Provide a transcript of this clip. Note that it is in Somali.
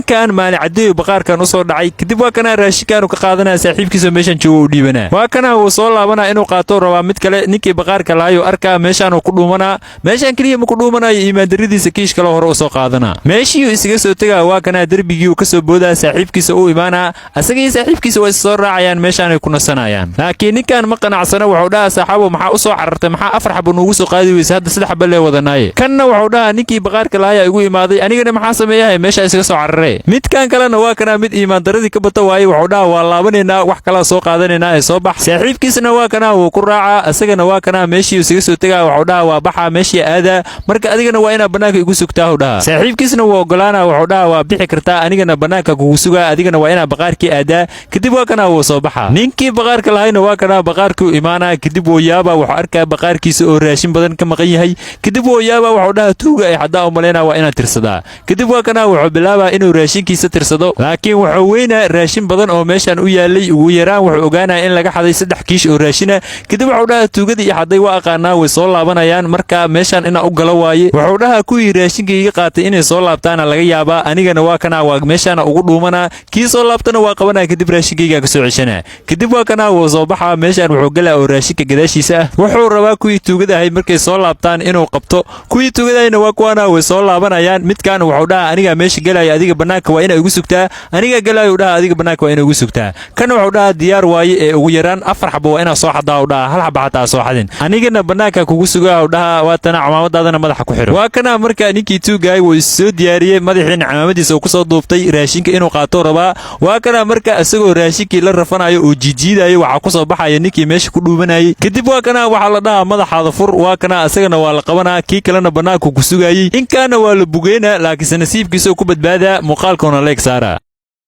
كان مال عدي بقار كان وصل دعي كدب وكان راشي كانوا كقادنا ساحب كيسو ميشان جو ديبنا وكان وصل لابنا إنه قاتور ومد كلا نيكي بقار كلايو أركا ميشان وكلومنا ميشان كليه مكلومنا إيمان دريدي سكيش كلا هروسو قادنا ماشي يسقسو تجا وكان دربي وكسو بودا ساحب كيسو إيمانا أسقي ساحب كيسو الصر عيان ميشان يكون صنايان لكن كان مقنع سنة وحودا سحابه محا أصو عرت محا أفرح بنوسو قادي ويسهد سلاح بله وذناي كان وحودا نيكي بقار كلايا يقول ماضي أنا كنا محا سميها ميشان يسقسو عرّي mid kan kalena waa kana mid iimaan daradii ka bata waayay wuxuu dhaha waa laabanayna wax kala soo qaadanayna ee soo bax saaxiibkiisna waa kana wuu ku raaca asagana waa kana meeshii isaga soo tagaa wuxuu dhaha waa baxa meeshii aada marka adigana waa ina banaanka igu sugtaa wuxuu dhaha saaxiibkiisna wuu ogolaana wuxuu dhaha waa bixi kartaa anigana banaanka kugu sugaa adigana waa ina baqaarkii aada kadib waa kana wuu soo baxa ninkii baqaarka lahayna waa kana baqaarkii iimaana kadib wuu yaaba wuxuu arkaa baqaarkiisa oo raashin badan ka maqan yahay kadib wuu yaaba wuxuu dhaha tuuga ay xadaa u maleena waa ina tirsadaa kadib waa kana wuxuu bilaabaa inuu raashin tirsado laakiin wuxuu weynaa raashin badan oo meeshan u yaalay ugu yaraan wuxuu ogaanaa in laga xaday 3 kiish oo raashina kadib wuxuu dhaha tuugadii iyo xaday waa aqaanaa way soo laabanayaan marka meeshan ina u galo waaye wuxuu dhaha kuwii raashinka iga qaatay inay soo laabtaan laga yaabaa anigana waa kana waa meeshan ugu dhuumana kii soo laabtana waa qabanaa kadib raashinkayga ka soo ceshana kadib waa kana wuu soo baxa meeshan wuxuu galaa oo raashinka gadaashiisa wuxuu rabaa kuwii tuugada ahay markay soo laabtaan inuu qabto kuwii tuugadayna waa kuwana way soo laabanayaan midkaan wuxuu dhaha aniga meesha galaya adiga banaanka waa ina ugu sugtaa aniga galaayo dhaha adiga banaanka waa ina ugu sugtaa kan wuxuu dhaha diyaar waaye ee ugu yaraan 4 xabo waa ina soo xadaa dhaha hal xabo xataa soo xadin anigana banaanka kugu sugaa dhaha waa tan camaamadaadana madaxa ku xiro waa kana marka ninkii tuugay wuu soo diyaariyay madaxiina camaamadiisa ku soo duubtay raashinka inuu qaato rabaa waa kana marka asagoo raashinkii la rafanayo oo jijiidayo waxa ku soo baxaya ninkii meesha ku dhuubanayay kadib waa kana waxa la dhaha madaxaada fur waa kana asagana waa la qabanaa kii kalena banaanka ku sugayay in kana waa la bugeena laakiin nasiibkiisa ku badbaada muuqaalkuna leeg saara